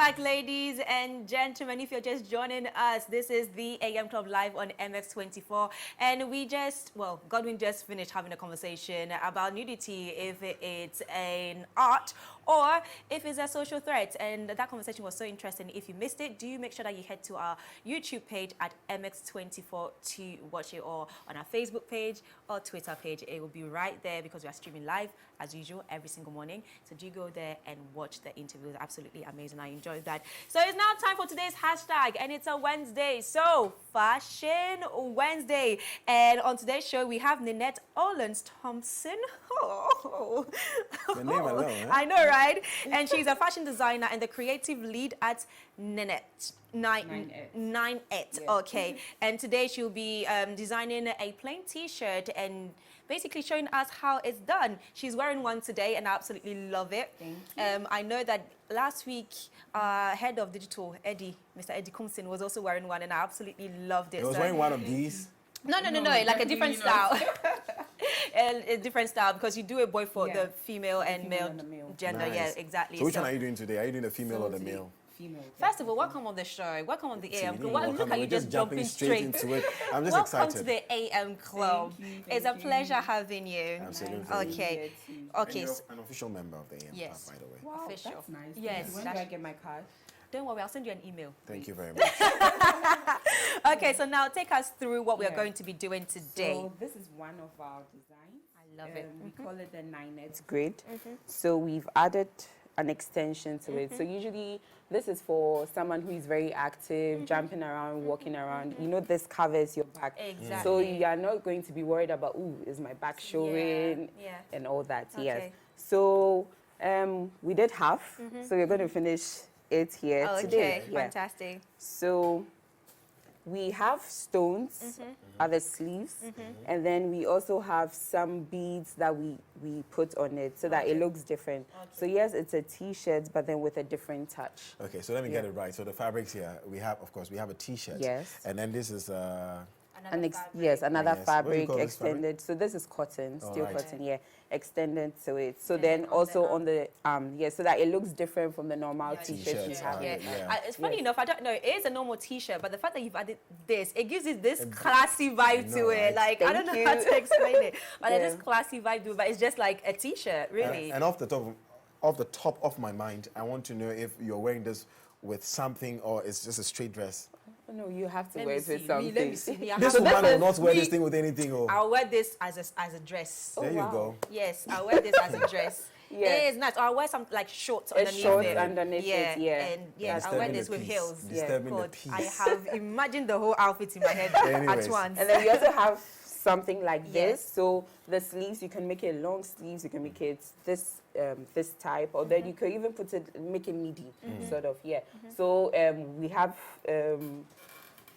back, ladies and gentlemen. If you're just joining us, this is the AM Club live on MX24. And Godwin just finished having a conversation about nudity, if it's an art or if it's a social threat. And that conversation was so interesting. If you missed it, do make sure that you head to our YouTube page at MX24 to watch it, or on our Facebook page or Twitter page. It will be right there because we are streaming live as usual every single morning. So do go there and watch the interview. It's absolutely amazing. I enjoyed that. So it's now time for today's hashtag, and it's a Wednesday. So Fashion Wednesday. And on today's show, we have Ninette Owens Thompson. Oh. The name alone, eh? I know, right? And she's a fashion designer and the creative lead at Ninette. Nine it. Yes. Okay. And today she'll be designing a plain t-shirt and basically showing us how it's done. She's wearing one today and I absolutely love it. Thank you. I know that last week head of digital Mr. Eddie Kumsin was also wearing one and I absolutely loved it. He was wearing one of these. No, like a different style. A different style, because you do it both for the female and male gender. Nice. Yeah, exactly. So which one are you doing today? Are you doing the female or the male? Female. First of all, welcome on the show. Welcome on the AM Club. Look at you just jumping straight into it. I'm just welcome excited. to the AM Club. Thank It's a pleasure having you. Absolutely. Okay. And Okay. you're an official member of the AM Yes. Club, by the way. Wow, Official. that's nice. Yes, When do I get my card? Don't worry, I'll send you an email. Thank you very much. Okay, so now take us through what we are Yeah. going to be doing today. So this is one of our designs. I love it. We call it the 9 grid. So we've added an extension to it. So usually this is for someone who is very active, jumping around, walking around. You know, this covers your back. Exactly. So you are not going to be worried about, ooh, is my back showing? Yeah. And all that, Okay. yes. So we did half. So we're going to finish it here today. Okay, Yeah. fantastic. So we have stones at the sleeves, and then we also have some beads that we put on it so that it looks different. So yes, it's a t-shirt, but then with a different touch. Okay, so let me get it right. So the fabrics here, we have, of course, we have a t-shirt. Yes. And then this is Yes, another Yes. What do you fabric call this fabric? extended. So this is cotton, steel right. cotton, yeah, extended to it. So And then then on also the on the so that it looks different from the normal t-shirt we T-shirts, have. Yeah. Yeah. It's funny enough, I don't know, it is a normal t-shirt, but the fact that you've added this, it gives it this A- classy vibe I to know, it. right? Like, I don't know Thank how you. to explain it, but Yeah. there's this classy vibe to it, but it's just like a t-shirt, really. And off the top of my mind, I want to know if you're wearing this with something or it's just a straight dress. No, you have to Let wear me it with see. something. Let me see. Me, I This have- woman will not wear me- this thing with anything. Oh. I'll wear this as a dress. There you wow. go. Yes, I'll wear this as a dress. Yeah. It is nice. Or I'll wear some like shorts A underneath short it. underneath it, yeah. And yeah, I'll wear Disturbing this the with peace. heels. Disturbing the God, peace. I have imagined the whole outfit in my head Anyways. at once. And then we also have something like Yes. this. So the sleeves, you can make it long sleeves, you can make it this type, or then you could even make it midi, sort of, yeah. So we have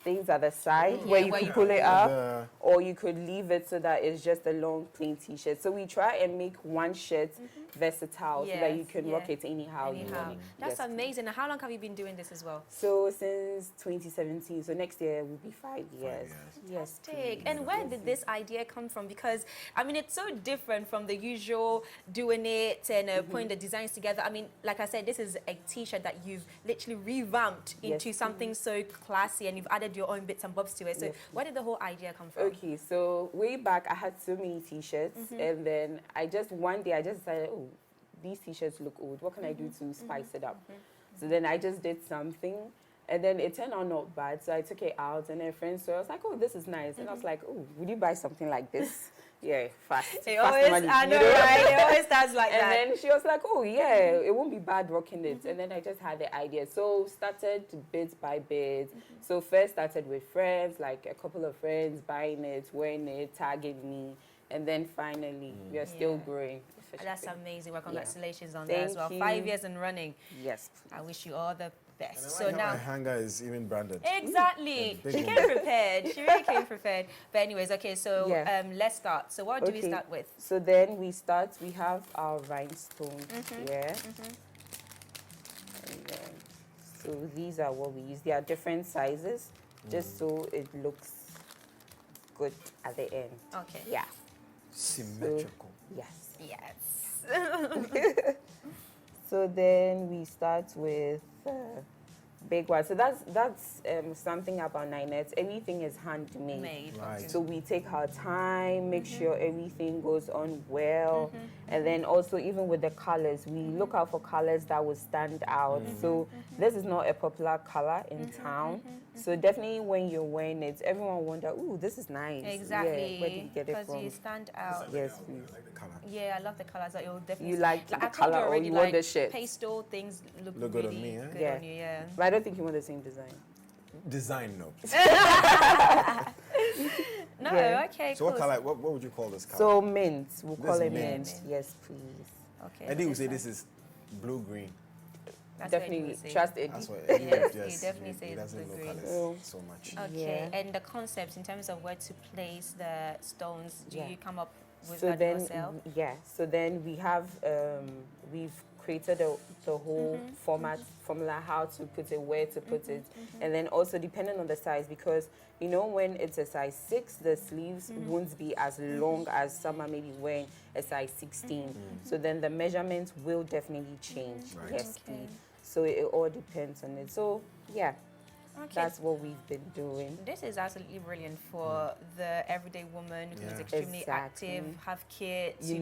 things at the side where you where can you pull it up, The- or you could leave it so that it's just a long plain t-shirt. So we try and make one shirt versatile so that you Yes, can rock it anyhow you Anyhow, want. that's Yes. amazing. And how long have you been doing this as well? So since 2017, so next year will be 5 years. Yes. Fantastic. And where did this idea come from? Because, I mean, it's so different from the usual doing it and putting the designs together. I mean, like I said, this is a t-shirt that you've literally revamped into Yes. something so classy, and you've added your own bits and bobs to it. So Yes. where did the whole idea come from? Okay, so way back I had so many t-shirts, and then one day I just decided, oh, these t-shirts look old. What can I do to spice it up? So then I just did something, and then it turned out not bad. So I took it out, and then friends saw. I was like, oh, this is nice. And I was like, oh, would you buy something like this? Yeah, fast. It fast always, money, I you know, know? right? It always starts like And that. then she was like, oh, yeah, it won't be bad rocking it. And then I just had the idea. So started bit by bit. So first started with friends, like a couple of friends buying it, wearing it, tagging me. And then finally, we are still growing. That's amazing. Well, congratulations on that Thank as well. you. 5 years and running. Yes. I wish you all the best. And I So like how now, my hanger is even branded. exactly. Yeah, She big came prepared. She really came prepared. But anyways, okay, so Yeah. let's start. So what do we start with? So then we have our rhinestones here. And then, so these are what we use. They are different sizes, just so it looks good at the end. Okay. Yeah. Symmetrical. Yes. Yes. So So then we start with big one. So that's something about Ninette. Everything is handmade. Right. So we take our time, make sure everything goes on well, and then also even with the colors, we look out for colors that will stand out. So this is not a popular color in town. So definitely when you're wearing it, everyone wonder, ooh, this is nice. Exactly. Yeah, where did you get it Because from? you stand out. Yes, please. I like the color. Yeah, I love the colors. You'll definitely. You like the I told color or already, you want like, the shirt? pastel things look Look really good on me, eh? good Yeah. on you. Yeah. But I don't think you want the same design. Design, no. No. Yeah. Okay. So cool. what color? What would you call this color? So mint, we'll This call it mint. mint. Yes, please. Okay. Eddie would this say one. this is blue-green. That's what Eddie Definitely would say. trust Eddie. That's what Eddie Yes, would he just. definitely He says doesn't know blue-green. colors so much. Okay. Yeah. And the concepts in terms of where to place the stones, do Yeah. you come up with So that then, yourself? yeah. So then we have we've created the whole formula, how to put it, where to put it, and then also depending on the size, because you know when it's a size 6, the sleeves won't be as long as some are maybe wearing a size 16. So then the measurements will definitely change. Right. Yes, Okay. please. So it all depends on it. So yeah, Okay. that's what we've been doing. This is absolutely brilliant for the everyday woman who's Yeah. extremely Exactly. active, have kids, You you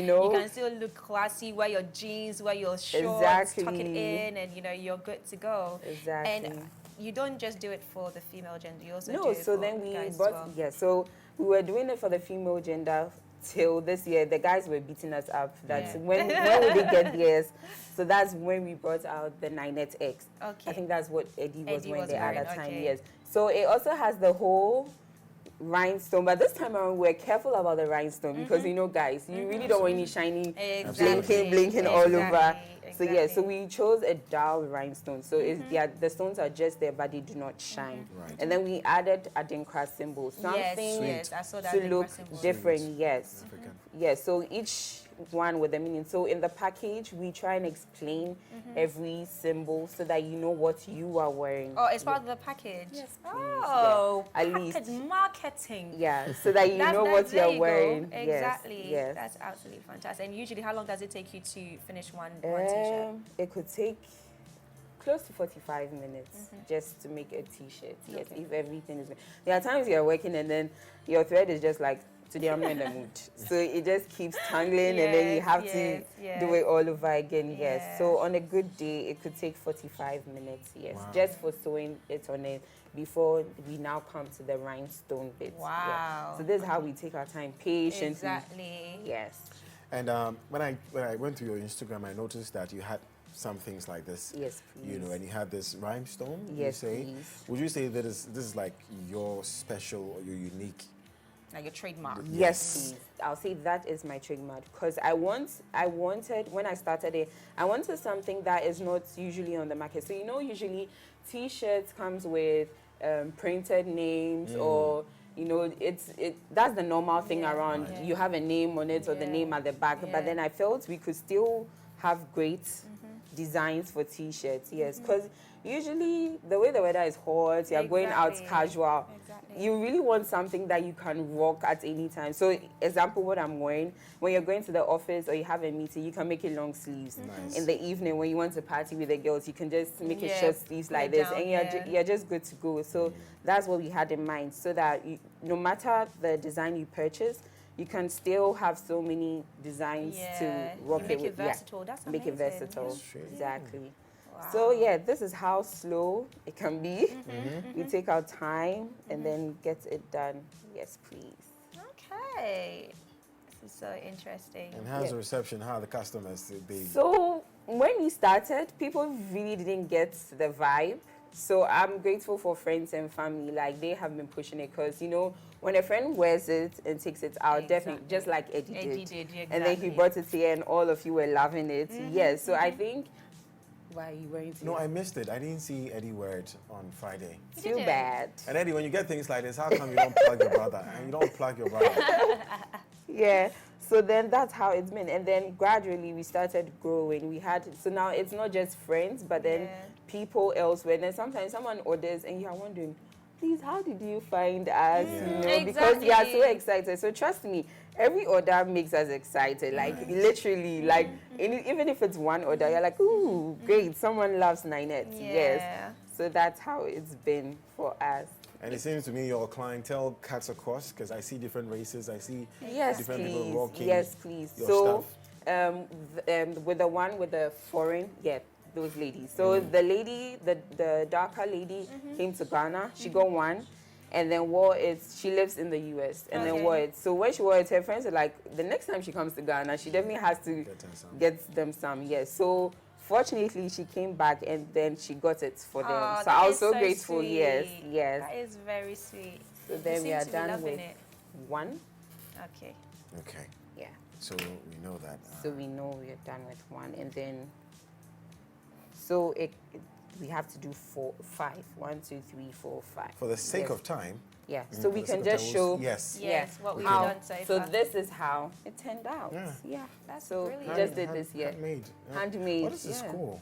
know. You can still look classy, wear your jeans, wear your shorts, tuck it Exactly. in, and you're good to go. Exactly. And you don't just do it for the female gender, you also do No, it so for then we guys as bought, well. yeah, so we were doing it for the female gender till this year. The guys were beating us up. That's Yeah. when will they get theirs? So that's when we brought out the Ninette X. Okay. I think that's what Eddie was Eddie wearing was the other wearing, time, okay. yes. So it also has the whole rhinestone, but this time around we're careful about the rhinestone because you know, guys, you really don't want any shiny Exactly. blinking all over. Exactly. So yeah, so we chose a dull rhinestone. So it's, the stones are just there, but they do not shine. Right. And then we added adinkra symbol, something Yes, I saw that to Adinkra look symbol. different. Yes, African. yes. So each one with a meaning. So in the package, we try and explain every symbol so that you know what you are wearing. Oh, it's part of the package? Yes, please, Oh, yeah. At package least. marketing. Yeah, so that you know what there you're you go. wearing. Exactly. Yes, That's absolutely fantastic. And usually, how long does it take you to finish one yes. t-shirt? It could take close to 45 minutes just to make a t-shirt. Yes, Okay. if everything is. There are times you're working and then your thread is just like, today I'm not in the mood. So it just keeps tangling and then you Yes, have yes, to do it all over again. Yes. Yes. So on a good day, it could take 45 minutes. Yes, Wow. just for sewing it on it before we now come to the rhinestone bits. Yeah. Wow. So this is how we take our time patiently. Exactly. Yes. And when I went to your Instagram, I noticed that you had some things like this. Yes, please. You know, and you had this rhinestone. Yes, you say. please. Would you say that this is like your special or your unique? Like your trademark. Yes, please. I'll say that is my trademark because I wanted when I started it, I wanted something that is not usually on the market. So you know, usually T-shirts comes with printed names or that's the normal thing Yeah, around. right. You have a name on it or the Yeah, name at the back. yeah. But then I felt we could still have great designs for T-shirts. Yes, because usually the way the weather is hot, you're going out Exactly. casual. Exactly. You really want something that you can rock at any time. So, example, what I'm wearing, when you're going to the office or you have a meeting, you can make it long sleeves. Nice. In the evening, when you want to party with the girls, you can just make it Yeah, short sleeves put like it this, down and here. you're just good to go. So, that's what we had in mind, so that no matter the design you purchase, you can still have so many designs to rock you make it it with. versatile. That's Make it amazing. versatile. Straight. Exactly. Wow. So yeah, this is how slow it can be. We take our time and then get it done. Yes, please. Okay. This is so interesting. And how's Yeah. the reception? How are the customers? They So when we started, people really didn't get the vibe. So I'm grateful for friends and family. Like they have been pushing it because when a friend wears it and takes it out, definitely just like Eddie did. Yeah, And then he exactly. brought it here and all of you were loving it. Yes. So I think why are you wearing it? No, I missed it. I didn't see Eddie wear it on Friday. You Too didn't? bad. And Eddie, when you get things like this, how come you don't plug your brother? And you don't plug your brother. Yeah. So then that's how it's been. And then gradually we started growing. So now it's not just friends, but then Yeah. people elsewhere. And then sometimes someone orders and you're wondering, please, how did you find us? Yeah. Because you are so Exactly. excited. So trust me, every order makes us excited. Like literally, like even if it's one order, you're like, ooh, great, someone loves Ninettes. Yes. Yeah. So that's how it's been for us. And it seems to me your clientele cuts across because I see different races, I see Yes, different people please. rocking Yes, please. your So, stuff. with the one with the foreign, yeah, those ladies. So the lady, the darker lady, came to Ghana. She got one, and then wore it. She lives in the US, and then Okay. wore it. So when she wore it, her friends were like, the next time she comes to Ghana, she definitely has to get them some. Yes. So fortunately, she came back, and then she got it for them. Oh, So that I was is so so grateful. Yes, sweet. yes. That is very sweet. So You then we seem are to be done loving with it. one. Okay. Okay, Yeah. so we know that. So we know we are done with one, and then so we have to do 4, 5. 1, 2, 3, 4, 5. For the sake Yes. of time, Yeah. Mhm, So for we the can sake of just time, show. yes. Yes, what we've how, done so so far. this is how it turned out. Yeah. Yeah. That's so brilliant. just did this year. Handmade. Yeah. Handmade. Oh, this is yeah. cool.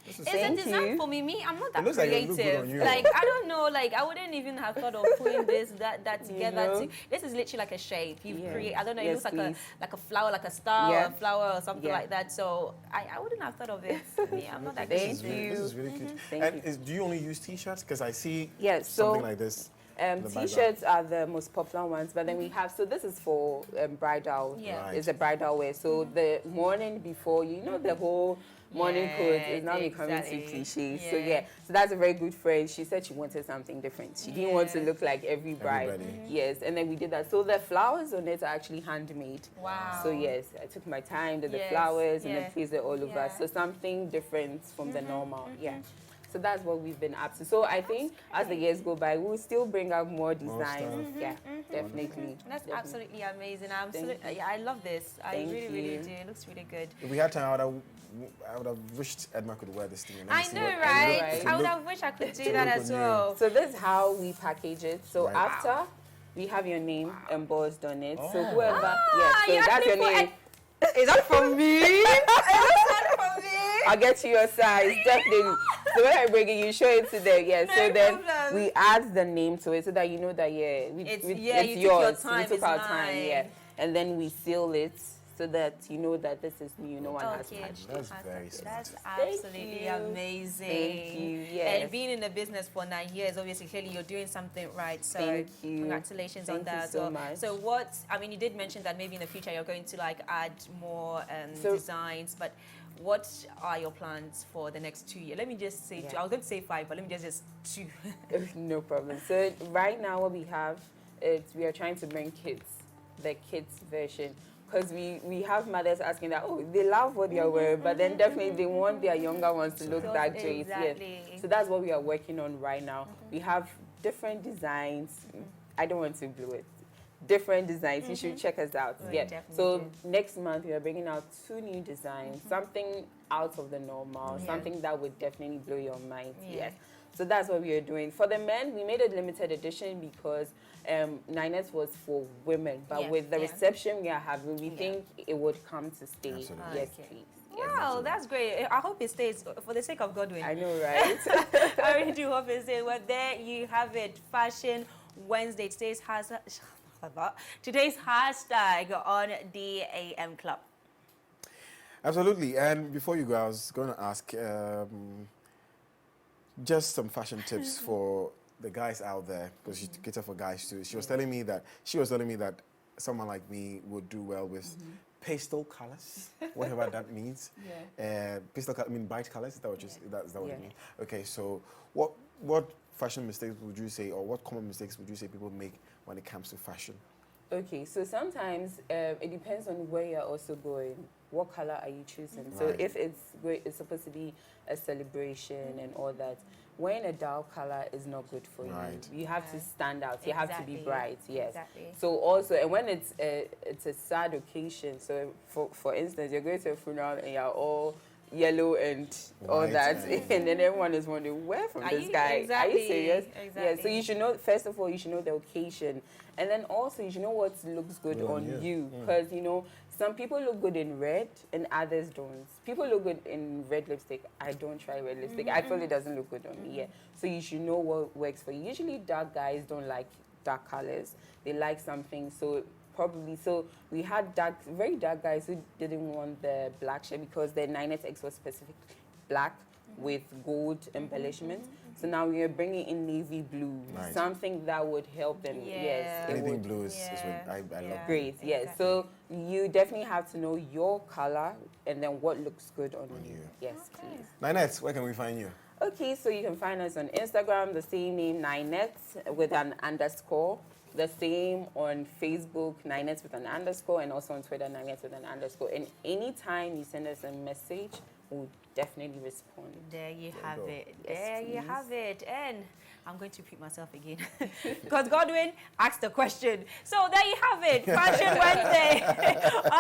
This is It's cool. a Thank design you. for me. I'm not It that looks like it creative. look good on you. Like I don't know. Like I wouldn't even have thought of putting that together. know? This is literally like a shape you Yeah. create. I don't know. It Yes, looks like please. a flower, like a star, or Yeah. a flower, or something Yeah. like that. So I wouldn't have thought of it. Me, I'm not that This Thank is creative. really, this you. is really cute. Thank And you. do you only use t-shirts? Because I see Yeah, something so, like this. in the background. T-shirts are the most popular ones, but then we have, so this is for bridal. Yeah. Right. It's a bridal wear. So the morning before, the whole morning clothes is now becoming too exactly. cliche. So Yeah. so that's a very good friend. She said she wanted something different. She didn't want to Yeah. look like every bride. Everybody. Yes, and then we did that. So the flowers on it are actually handmade. Wow. So yes, I took my time, did the Yes, flowers, and yeah. then placed it all over. Yeah. So something different from the normal. Yeah. So that's what we've been up to. So I think as the years go by, we'll still bring out more designs. stuff. Yeah, definitely. That's Definitely. absolutely amazing. Thank you. Yeah, I love this. I Thank really, really you. do. It looks really good. If we had time, I would have wished Edma could wear this thing. And let me I see know, what it right? look- it I would look- have wished I could do to that look as on you. well. So this is how we package it. So Right. after we have your name embossed on it. So Oh. whoever, Ah, so you that's actually your put name. Is that from me? For me. I'll get you your size, definitely. So when I bring it, you show it to them. Yeah. No so then problem. we add the name to it so that you know that It's- it's yeah, you took your yours. time, We took it's our time. Yeah. mine. And then we seal it so that you know that this is new. No one has Okay. touched it. That's very smart. That's Thank absolutely you. amazing. Thank you, And yes. being in the business for 9 years, obviously, clearly you're doing something right. So Thank you. congratulations on Thank you that as so well. much. So what, I mean, you did mention that maybe in the future you're going to like add more So- designs, but what are your plans for the next 2 years? Let me just say Yeah. two. I was going to say 5, but let me just 2. No problem. So right now what we have is we are trying to bring the kids version. Because we have mothers asking that, oh, they love what they are wearing, but then definitely they want their younger ones to look that great. Exactly. Yes. So that's what we are working on right now. We have different designs. I don't want to blow it. Different designs. You should check us out. We Yeah. definitely So do. next month we are bringing out 2 new designs. Something out of the normal. Yeah. Something that would definitely blow your mind. Yeah. Yes. So that's what we are doing. For the men, we made a limited edition because Ninettes was for women. But Yeah, with the yeah. reception we are having, we Yeah. think it would come to stay. Absolutely. Yes, Okay. please. Yes. Wow, that's great. I hope it stays for the sake of Godwin. I know, right? I really do hope it stays. Well, there you have it. Fashion Wednesday. Today's hashtag on the AM Club. Absolutely. And before you go, I was going to ask just some fashion tips for the guys out there, because you cater for guys too. She was telling me that someone like me would do well with pastel colors, whatever that means. Pastel color, I mean bright colors. Is that what is that what Yeah. it means? Okay. So what fashion mistakes would you say, or what common mistakes would you say people make when it comes to fashion? Okay, so sometimes it depends on where you're also going. What color are you choosing? So Right. if it's supposed to be a celebration and all that, wearing a dull color is not good for Right. you. You have to Right. stand out. You have to be Exactly. bright. Yes. Exactly. So also, and when it's a sad occasion. So for instance, you're going to a funeral and you're all yellow and all White that, and- and then everyone is wondering where from Are this you- guy. Are exactly, you serious? Yeah. So exactly. you should know. First of all, you should know the occasion, and then also you should know what looks good Good on on you. you. Mm. Because some people look good in red and others don't. People look good in red lipstick. I don't try red lipstick. I feel it doesn't look good on me. Yeah. So you should know what works for you. Usually dark guys don't like dark colors. They like something so probably. So we had very dark guys who didn't want the black shirt because the 9X X was specific black with gold embellishment. So now we are bringing in navy blue, Right. something that would help them. Yeah. Yes, it Anything would. blue is Yeah. what I love. Great, yes. Exactly. So you definitely have to know your color and then what looks good on you. you. Yes, Okay. please. Ninette, where can we find you? Okay, so you can find us on Instagram, the same name, Ninette with an underscore. The same on Facebook, Ninette with an underscore, and also on Twitter, Ninette with an underscore. And anytime you send us a message, we'll definitely respond. There you have it. Yes, There you please. have it. And I'm going to repeat myself again because Godwin asked the question. So there you have it. Fashion Wednesday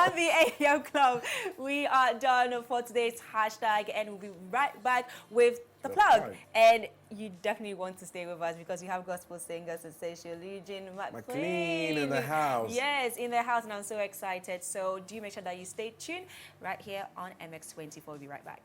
on the AM Club. We are done for today's hashtag and we'll be right back with the plug. And you definitely want to stay with us because we have gospel singer Sensation Legion McLean in the house. Yes, in the house, and I'm so excited. So do make sure that you stay tuned right here on MX24. We'll be right back.